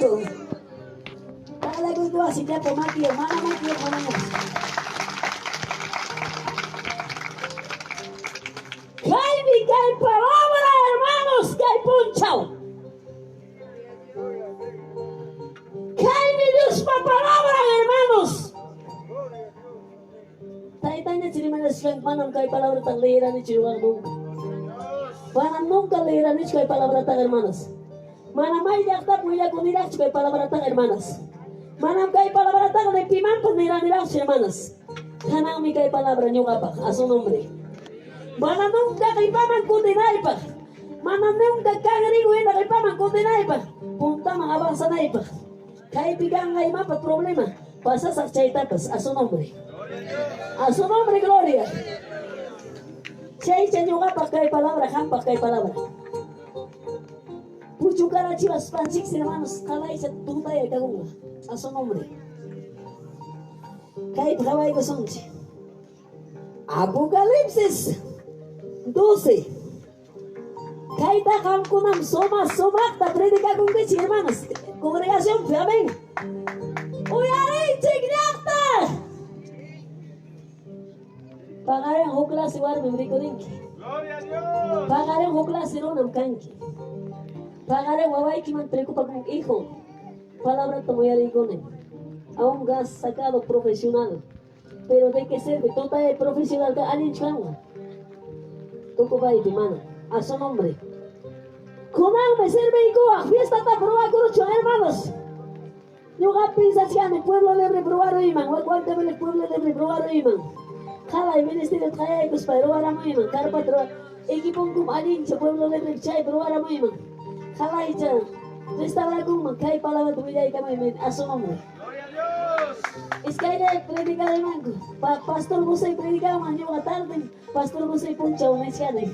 Santo. Cada cuando así te pongo aquí, hermano, hermano. Que hay palabra, hermanos, que hay punchao. Que hay mi Dios para palabra, hermanos. Tanya cirimanas manam kay palabra tan leeran ni ciruang nunca. Manam nunca leeran ni kay palabra tan hermanos. Manam ay yakta puya kunira kay palabra tan hermanos. Manam kay palabra tan de piman paniran nila hermanos. Kanang mi kay palabra nyo kapak a su nombre. Manam nunca kay paman kutinay pa. Manam nunca kagarigo ina kay paman kutinay pa. Punta mga bangsa na ipa. Kay bigang ngay mapat problema. Pasa sa chaitapas a su nombre. A su nombre, gloria. Chay chanyuga pakay palabra, han pakay palabra. Puchu cara chivas pansix hermanos, kalay sa tutay kagunga. A su nombre. Kay pagaway ko sonche. Apocalipsis 12. Kay takam kunam somak ta predica con que hermanos. Congregación, amén. Uyari chignakta. Pagaren hukla si war membriko dinki. Gloria a Dios. Pagaren hukla si ronam kanki. Pagaren wawai ki man preocupa con hijo. Palabra tomo ya rigone. A un gas sacado profesional. Pero de qué sirve? Tota es profesional que alguien changa. Toco va y mano. A su nombre. Con me sirve y coa. Fiesta ta proa corocho, hermanos. Yo piensa si el pueblo de reprobar iman. ¿Cuánto el pueblo de reprobar iman? Kala y ministerio trae pues para probar a muy man. Carpa troa. Equipo con alguien se pueblo de reprobar probar a muy man. Kala y ya. Restaurar con man. Kai palabra tu vida y cama y a su nombre. Gloria a Dios. Es que hay que predicar el mango. Pastor José predicaba mañana tarde. Pastor José puncha un mesiane.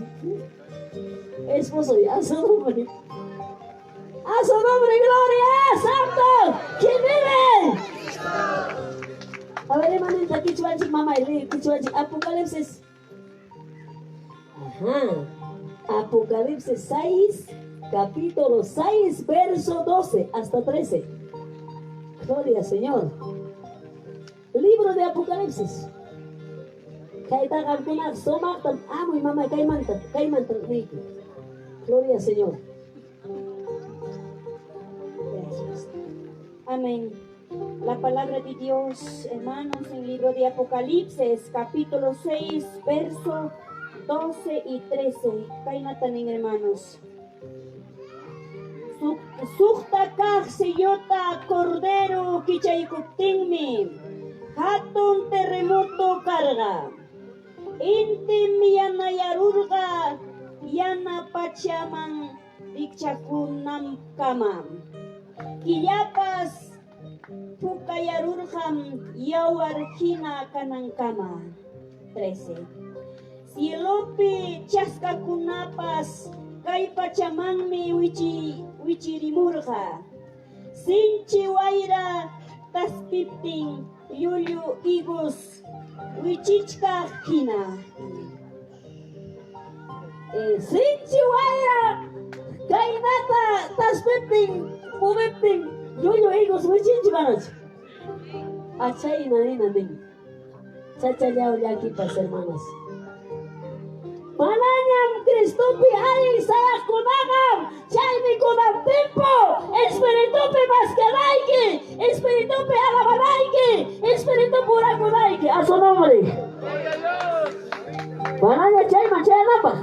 Esposo ya, a su nombre. A su nombre, gloria, santo. ¿Quién vive? A ver, hermano, aquí chuanchi, mamá, y lee, chuanchi. Apocalipsis. Ajá. Apocalipsis 6, capítulo 6, verso 12 hasta 13. Gloria, Señor. Libro de Apocalipsis. Kaita kampuna, somak, amo y mamá, kaimantan, Gloria, Señor. Gracias. Amén. La palabra de Dios, hermanos, en el libro de Apocalipsis, capítulo 6, verso 12 y 13. Kainatanin, hermanos. Sukta kah seyota cordero kichaykuptinmi hatun terremoto carga. Inti miyanayarurga yana pachaman ikchakunam kama. Kiyapas pukayarurham yawarkina kanang kama. 13. Sielopi chaskakunapas kay pachamanmi wichirimurga. Sinchi waira taspipting yulyu igos wichichka kina. Sinchi waira kainata taspipting mubipting yulyu igos wichinchi banach. Achay na ning. Chachayao yaki pas hermanos. Mananyam Cristo pi ay saya kunagam chaymi kunam tempo espiritu pi maskelaiki espiritu pi alabanaiki espiritu pura kunaiki a su nombre. Gloria a Dios. Mananya chayma chaynapa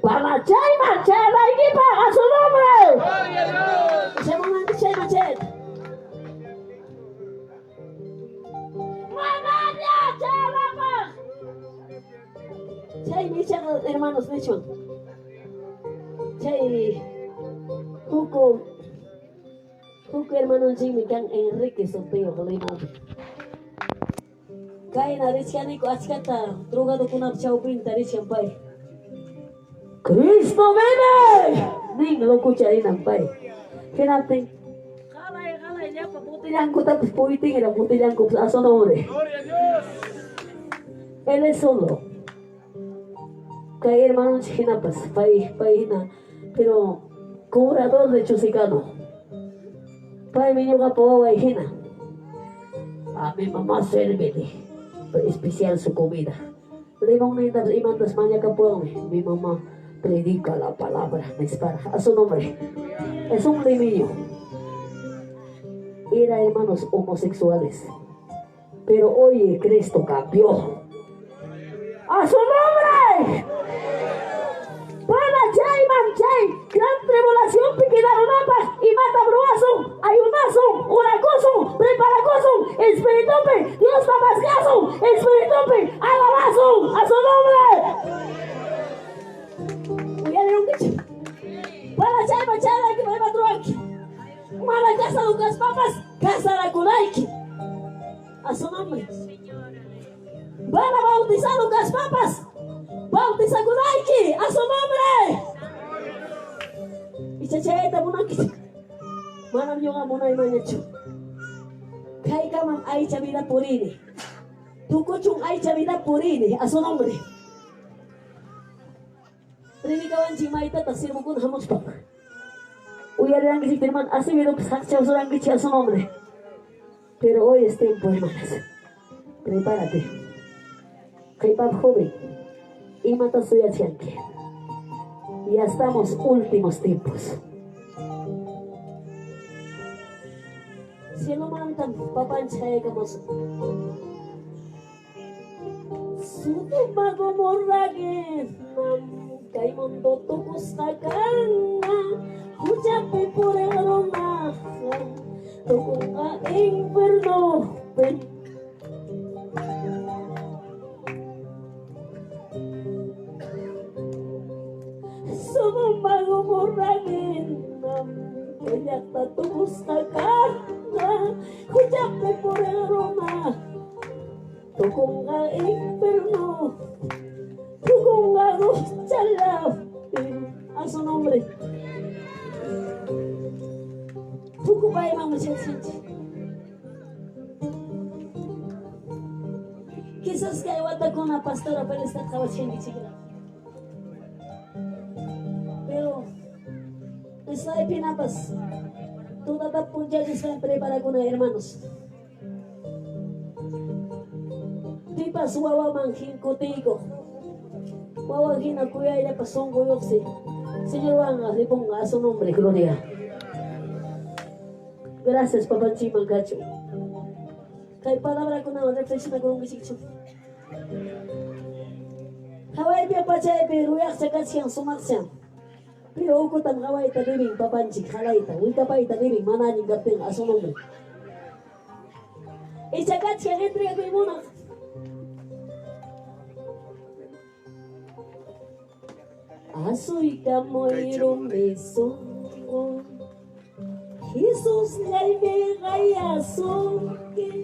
para chayma chaylaiki pa a su nombre. Gloria a Dios. Se mananya chayma chay Mananya chaylapa Chay Michel, hermanos, Michel. Chay Juco hermano Jimmy kan Enrique Soteo Lima. Kay narisianiko achkata drogado kunap chaupin tarisian pai. Cristo vive! Ning loco chay nampay. Kinating kalay niya paputilan ko tapos puiting era putilan ko sa nombre. Gloria a Dios. Él es solo. Kay hermano chinapas, paihina, pero cobrador de Chusicano. Pai minyo ka po ay hina. Mi mamá sirve especial su comida. Limón nendas imantas maña ka po mi mamá predica la palabra, me espera. A su nombre. Es un niño. Era hermanos homosexuales. Pero hoy Cristo cambió. ¡A su nombre! Para Jai Manchai, gran tribulación, piquidaron ambas y mata bruazo, ayunazo, oracoso, preparacoso, espiritupe, Dios tabascazo, espiritupe, alabazo, a su nombre. Uy, un bicho. Para Jai Manchai, que me va a aquí. Mala casa de Lucas Papas, casa de la Kunaiki. A su nombre. Van a bautizar Lucas Papas. Bautiza Kunaiki. A su nombre. Y chacheta munaki. Mana yoga munay manyacho. Kai kamam ay chavida purini. Tukuchung ay chavida purini. A su nombre. Predicaban chimaita tasir mukun hamos pak. Uyarán que si firman hace video que sacha usurán que a su nombre. Pero hoy es tiempo, hermanas. Prepárate. Kaipap joven. Y mata suya chianque. Ya estamos últimos tiempos. Si no mantan, papan chaegamos. Sutumago morrague. Kaimondo tukustakana. Hujape por el aroma. Tokunga inferno. Sumago morraguena, ella está tu buscacana, huyape por el aroma, toconga inferno, toconga chala, a su nombre. Tucubay mamuchachich. Quizás que hay con la pastora, pero está trabajando chiquita. Pero está de pinapas. Toda la punta que se prepara con hermanos. Tipas wawa manjin contigo. Wawa gina cuya ya pasó un goyoxi. Señor Vanga, le ponga a su nombre, gloria. Gracias, Papá Chimancacho. Kay palabra con la reflexión con un bichicho. Hawaii pia pachay pero ya se canción sumaksian. Pero uko tam Hawaii ta living papanchi halaita. Uita pa ita living manani gapen a su nombre. Esa canción entrega con mona. Asoy camoiro meso. Jesús le vea son que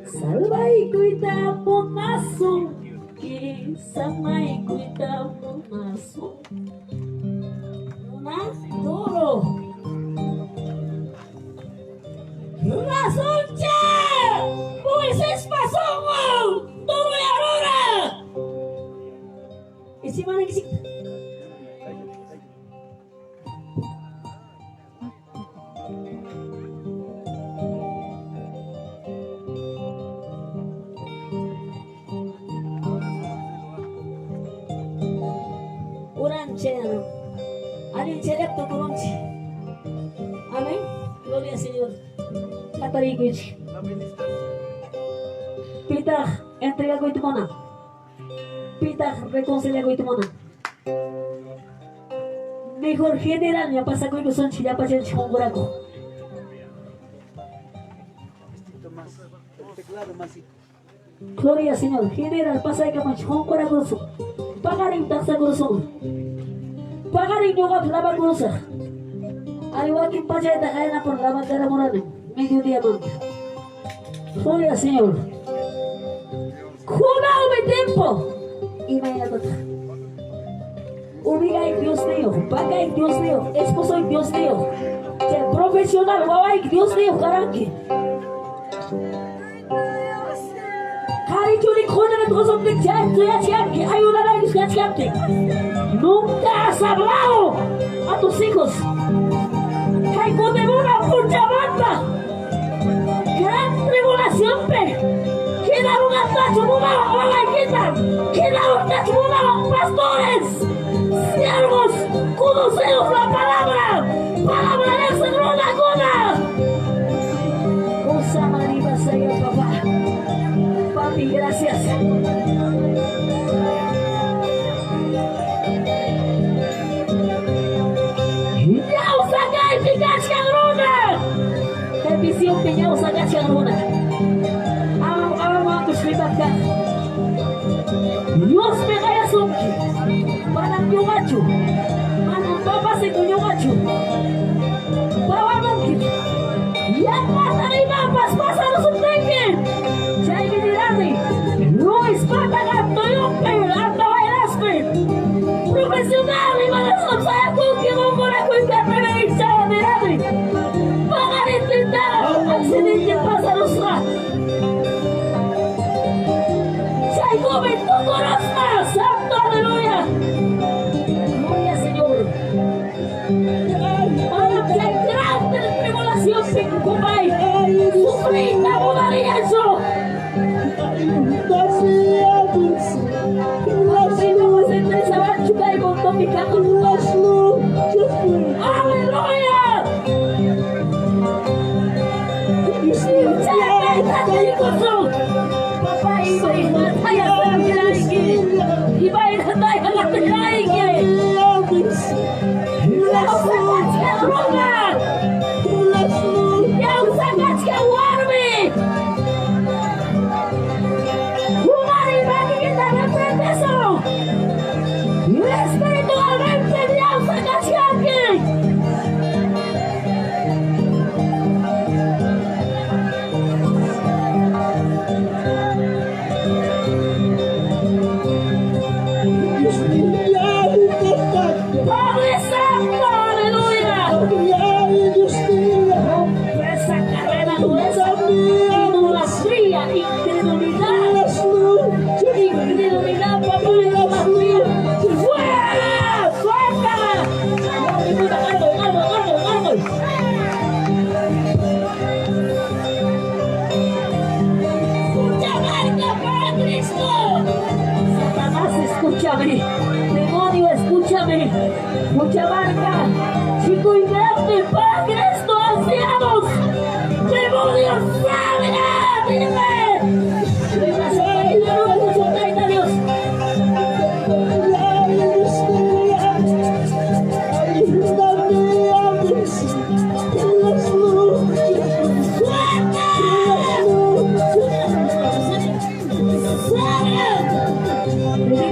salva y cuida monazo que sama y cuida monazo toro razón che pues es pasó toro y aurora y si van a decir alguien se adapta por once. Amén. Gloria al Señor. Katariguchi. Pita, entrega con tu mona. Pita, reconcilia con tu mona. Mejor general, ya pasa con los once, ya pasa el chongoraco. Gloria al Señor. General, pasa que más chongoraco. Pagarin taxa kurusong. Pagarin yoga laba kurusa. Aliwa que pasa de caer por la bandera morada. Medio diamante. Gloria al Señor. Jugado mi tiempo. Y me ha tocado. Ubica en Dios mío. Paga en Dios mío. Esposo en Dios mío. El profesional. Guau en Dios mío. Caranque. Hari curi kona na todos hombre ya que hay una ley que nunca has hablado a tus hijos. Hay con una mucha Pastores, siervos, conocemos la palabra del Señor Laguna. Cosa María Señor, papá. Papi, gracias. Ya os sacáis de Cachagruna. Qué visión que ya os sacáis de Cachagruna. Vamos a Dios me kaya sumki. Manang yung acho. Manang babase ko yung acho. Bawa mungkin. Yang mata lima pas-pasan sumtengin. Jai binirani. Luis patakan toyong per atau elasper. Profesional lima nasab saya kuki mumura ko yung kapeleng siya binirani. Pangalit linda. Ang sinigit pasarusra. Momento corazón, santo, aleluya. Gloria al Señor. Para que hay grande tribulación sin cumplir. Sufrir, no mudaría eso. Aleluya. Papá, espiritualmente Dios sacaste aquí. Padre Santo, aleluya. Esa carrera nuestra, idolatría, incredulidad, papá, idolatría. ¡Fuera! ¡Suéltala! ¡Escucha, marca para Cristo! Satanás, escúchame. Demonio, escúchame. Mucha marca. Chico y grande, para Cristo, ancianos. Demonios, salga. Dime.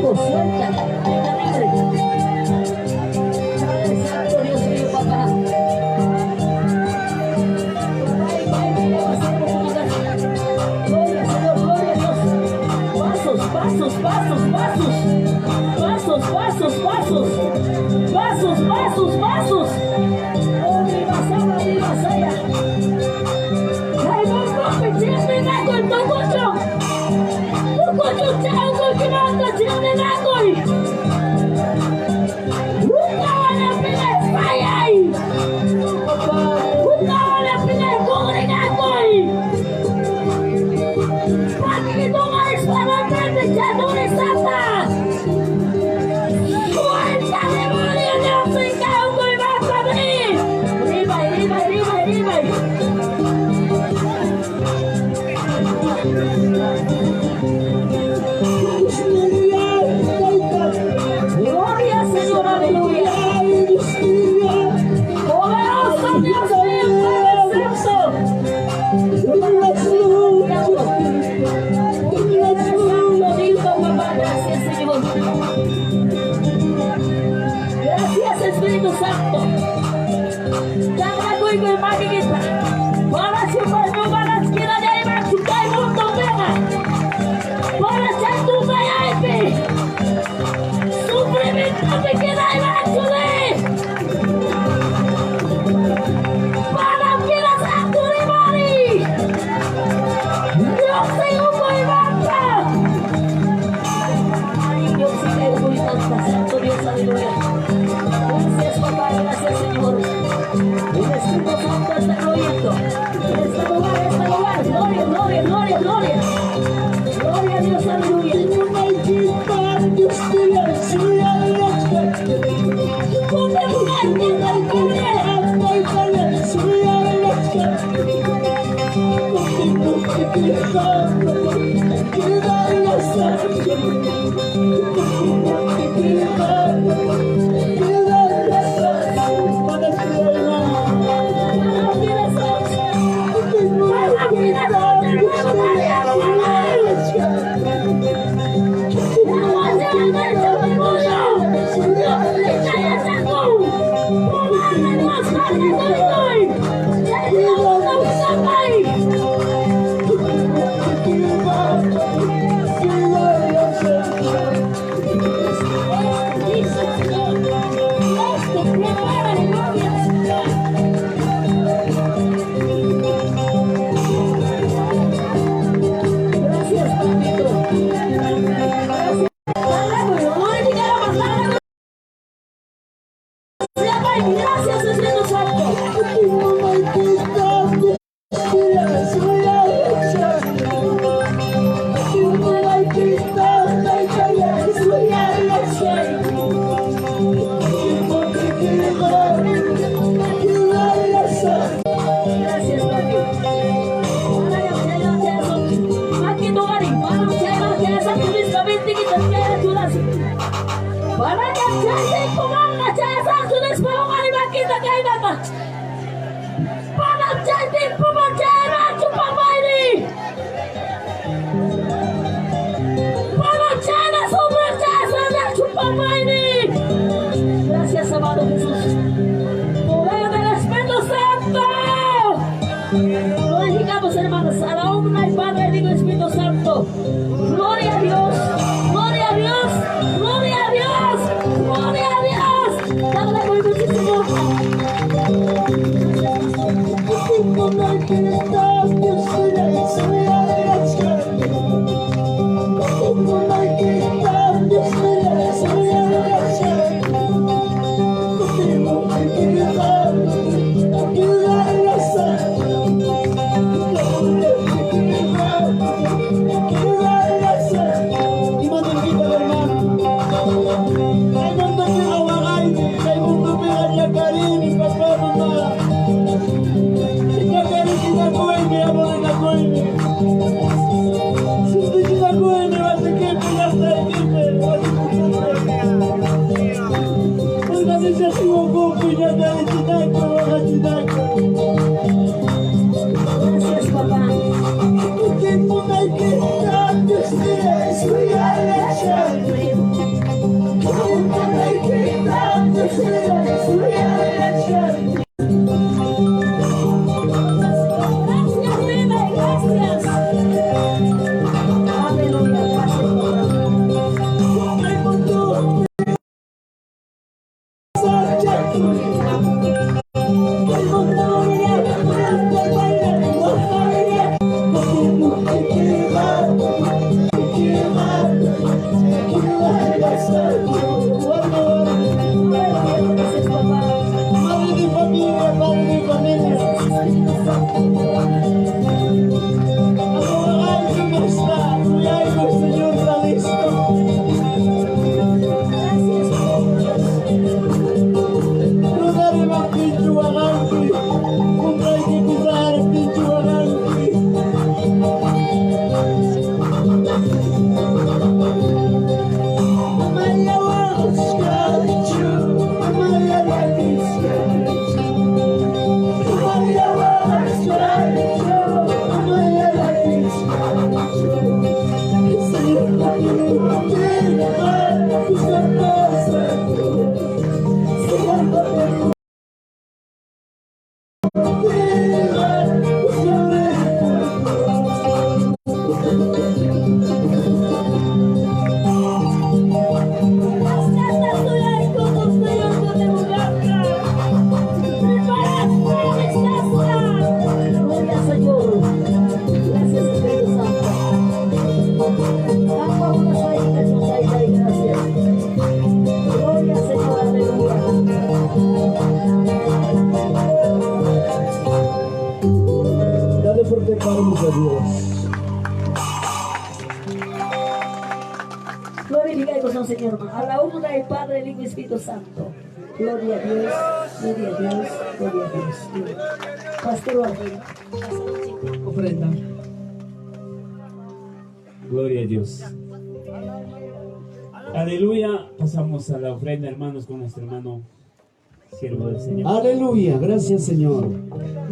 Dios. Suelta, venga libre. Padre Santo, Dios mío, papá. Gloria, Señor, gloria a Dios. Pasos, pasos, pasos, pasos. Pasos, pasos, pasos. Pasos, pasos, pasos. Oh, mi basada, mi basaya. Ay, no, me siempre naco en tu cocho. Tu cocho, chao, cocho, manda, siempre naco. Bukawan ang pinag-sayay. Bukawan ang pinag-kongregakoy. Bakit ito nga espalatan de Chadores Santa? Suelta, demonio, Dios, ikaw ko'y masabi. Ribay, ribay, ribay, ribay. Gloria, Señor, aleluya. Poderoso Dios mío, Padre Santo. Santo, papá, gracias, Señor. Gracias, Espíritu Santo. Jangan aku ikut pagi kita. Balas simpan balas kira dari maksudai untuk bela. Balas jantung saya ini. Supreme tapi kira maksudai. Balas kira satu limari. Dios se ubah bangsa. Dios se ubah bangsa. Santo Dios, aleluya. Gracias, papá, gracias, Señor. El Espíritu Santo está oyendo. En este momento Gracias, amado Jesús. Poder del Espíritu Santo. Glorificamos, hermanos, a la obra del Padre, el Hijo y el Espíritu Santo. Gloria a Dios, gloria a Dios, gloria a Dios, gloria a Dios. Dándole muy muchísimo. Gracias, papá. Gracias, Rebe, gracias. Aleluya, gracias, Glorificamos al Señor, a la una del Padre, el Hijo y el Espíritu Santo. Gloria a Dios, gloria a Dios, gloria a Dios. Pastor Ángel, Ofrenda. Gloria a Dios. Aleluya. Pasamos a la ofrenda, hermanos, con nuestro hermano siervo del Señor. Aleluya, gracias Señor.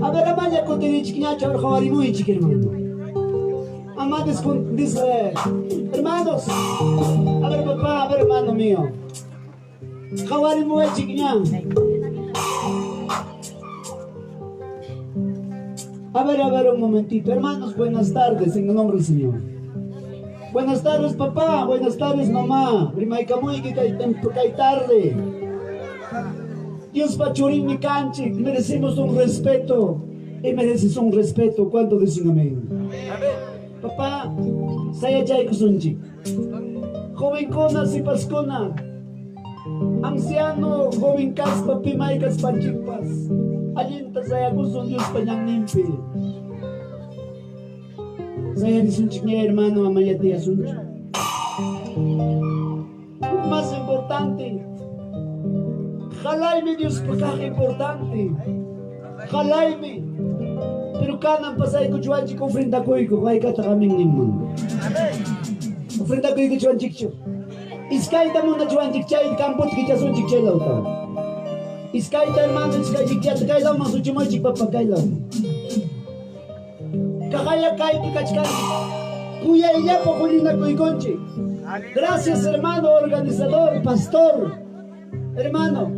A ver, amaya con te chiquinacho, ahora jawari muy chiqui, hermano. Amados con dice, hermanos. A ver, papá, a ver, hermano mío. Jawari muy chiquiña. A ver, un momentito. Hermanos, buenas tardes, en el nombre del Señor. Buenas tardes, papá. Buenas tardes, mamá. Rimaika muy que cae tarde. Dios pachurín mi canche. Merecemos un respeto. Y mereces un respeto. ¿Cuánto dicen amén? Papá, saya chay kusunchi. Joven kona, si pascona. Anciano, joven caspa, pimaikas panchipas. Alinta saya kusun Dios panyang nimpi. Saya disunchik niya hermano, amaya tiya sunchik. Más importante, jalayme Dios pagkaka importante. Jalayme. Pero kanang pasay ko chuanchik ofrenda ko iko, kaya kata kaming nimang. Ofrenda ko iko chuanchik siya. Iskaita mo na chuanchik chay, kampot kita sunchik chay lauta. Iskaita hermano, iskaichik chay, kailaw, masuchimoy chik papagkailaw. Kakaya kay pikachkan. Kuya ella po kulina kuikonchi. Gracias hermano organizador, pastor. Hermano,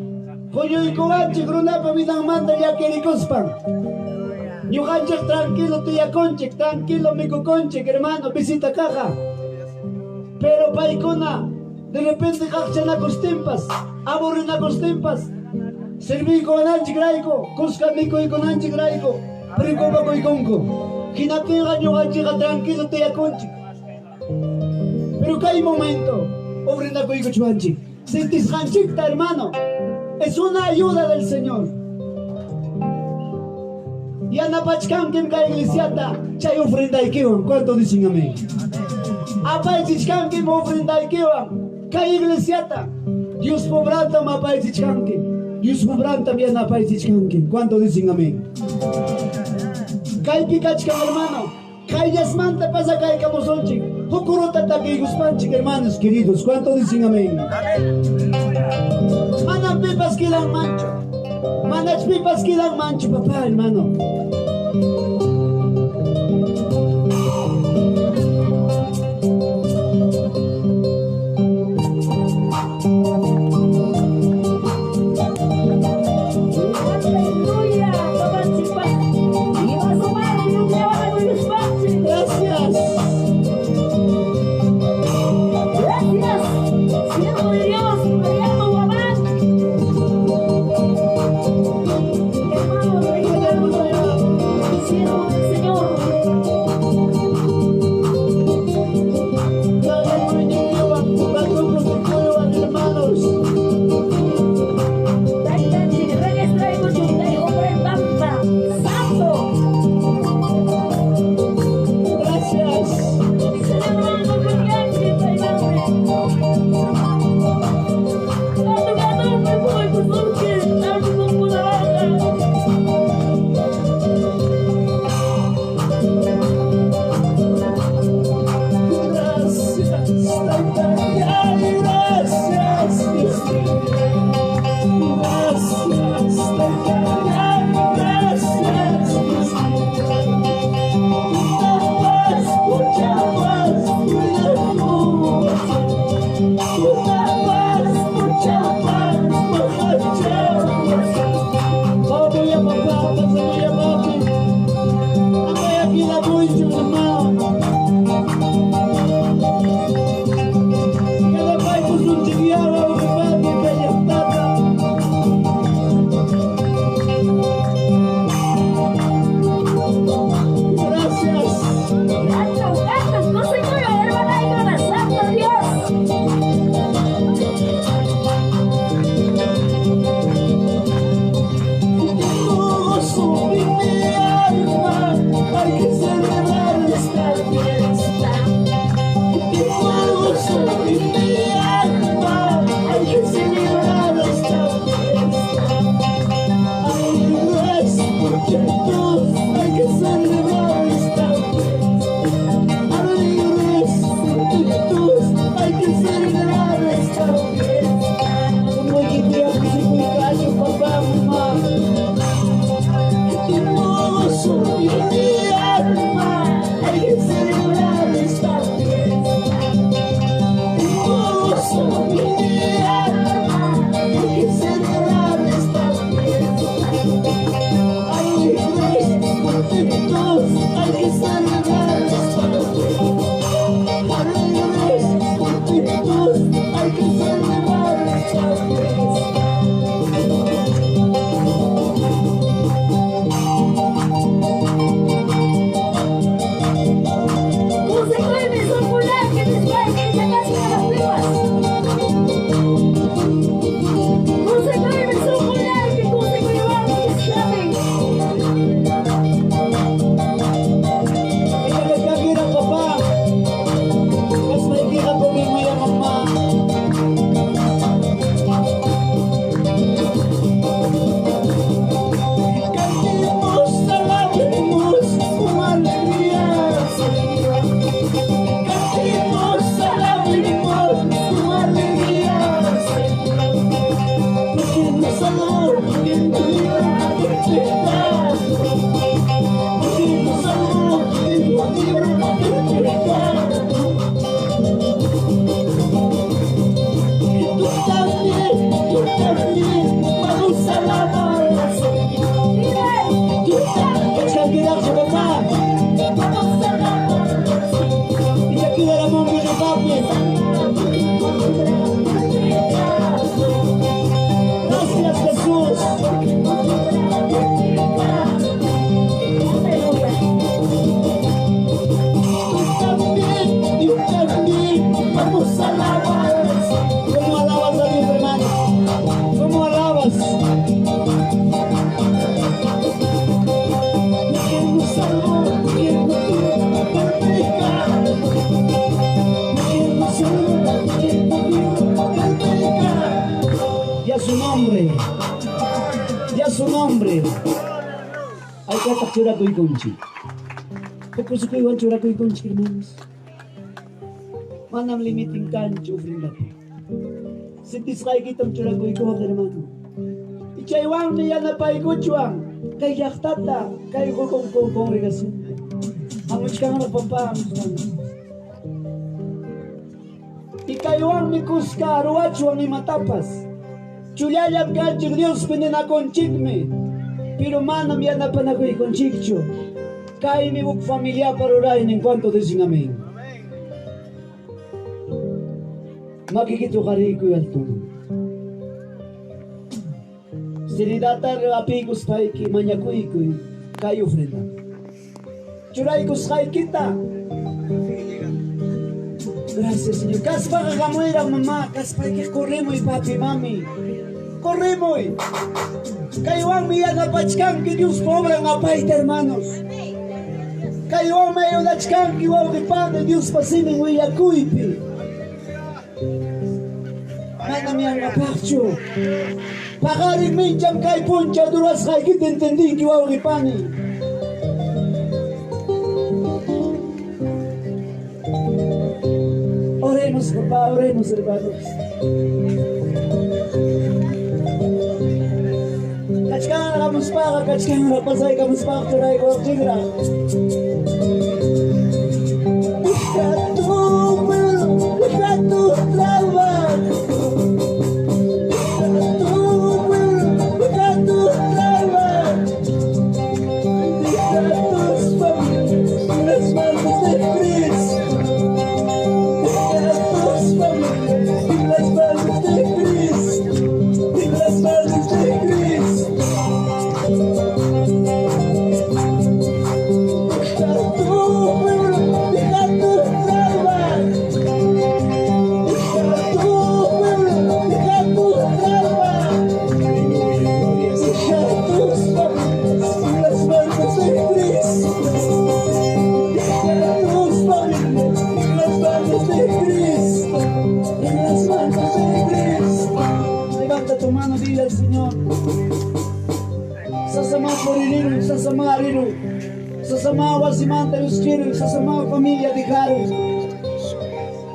kuyo ikuanchi gruna pa bidang manda ya kerikospan. Nyukanchik tranquilo tuya konchik, tranquilo miku konchik, hermano, visita caja. Pero paikuna, de repente kakcha costimpas, aburri na costimpas. Serví ko ananchik raiko, kuska miko ikonanchik raiko, priko ba ko ikonko. Kinatingan nyo kanchika tranquilo te akonchik. Pero kay momento, ofrenda ko ikuchuanchik. Sentis kanchikta hermano, es una ayuda del Señor. Ya napachkankim ka iglesiata, chay ofrenda ikiwan. ¿Cuánto dicen amén? Apaichichkankim ofrenda ikiwan, kay iglesiata. Dios pobranta mapaichichkankim. Dios pobranta bien apaichichkankim. ¿Cuánto dicen amén? Kay pikachkan hermano, kay yasmanta pasa kay kamosonchik, hukurota taki guspanchik hermanos queridos, ¿cuánto dicen amén? Manam pipas kilang mancho, manach pipas kilang mancho, papá hermano. contentos, hay que celebrar los alegres, contentos, hay que celebrar los alegres. Gracias Jesús. Tú también, vamos a alabar. ¿Cómo alabas a Dios, hermano? ¿Cómo alabas? ¿Quién nos salvó? ¿Quién nos dio del pecado? ¿Quién nos salvó? ¿Quién nos dio del pecado? Y a su nombre, y a su nombre. Ay, kata chura ko'y kunchi. Pagko sa ko'y chura ko'y kunchi, hermanos. Manam limiting kancho, ofrenda po. Sintis kay kitang chura ko'y kuha, hermano. Ichaywang niya na pa'y kuchwang. Kay yaktata, kay kukong kongregasyon. Ang ka nga nagpapahamos ka na. Ikaywang mi kuska, ruwachwang ni matapas. Chulyayam kanchik Dios pininakonchikme. Pero manam yan na panakoy konchikcho. Kay mi buk familia parurahin en cuanto decing amén. Makikito kariko yung tulong. Sinidatar apikos kay ki manyakuy ko'y kayo ofrenda. Churay kos kay kita. Gracias Señor. Kaspa kakamuirang mama. Kaspa korremoy papi mami. Korremoy. Kayo ang miyan na pachkang ki Diyos pobre nga pahit hermanos. Kayo ang mayo na chkang ki waw ki Padre Diyos pasining wiyakuipi. Manam yang apakcho. Pakaring mincham kay puncha duras kay kitintindi ki waw ki Pani. Oremos, papá, oremos, hermanos. Kachkang kamus pa, kachkang rapasay kamus pa, turay ko tigra. Ikatu lava. Ikatu lava. Ikatus familias, las manos de Cristo. Ikatus familias, las manos de Cristo. Las manos de Cristo. Levanta tu mano, dile al Señor. Sasama Poririru, Sasama Riru, Sasama Wasimanta Yuskiru, Sasama Familia de Caro.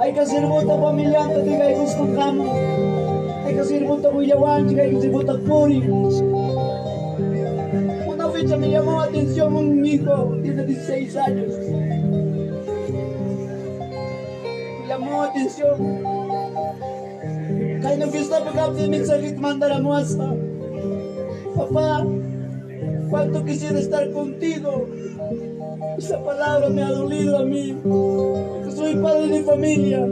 Hay que hacer bota familia antes de que hay gustong kamo. Hay que hacer bota Guyawan, que hay que hacer bota Puri. Una fecha me llamó la atención un hijo, tiene 16 años. Me llamó la atención. Kaya nag-gusto pag-update sakit mandara mo asa. Papa, Cuánto quisiera estar contigo. Esa palabra me ha dolido a mí, porque soy padre de familia.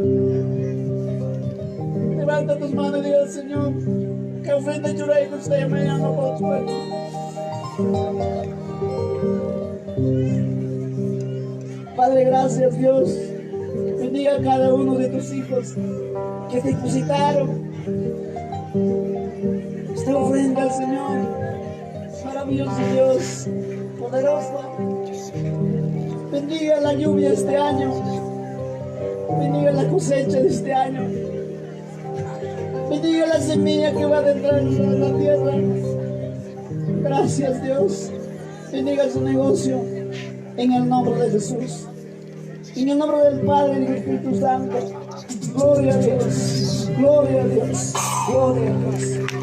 Levanta tus manos y diga al Señor que ofrenda llorar con esta mañana por tu pueblo. Padre, gracias Dios. Bendiga a cada uno de tus hijos que depositaron esta ofrenda al Señor. Maravilloso Dios, poderoso. Bendiga la lluvia este año. Bendiga la cosecha de este año. Bendiga la semilla que va a entrar en la tierra. Gracias Dios. Bendiga su negocio en el nombre de Jesús. En el nombre del Padre y del Espíritu Santo. Gloria a Dios. Gloria a Dios. Gloria a Dios.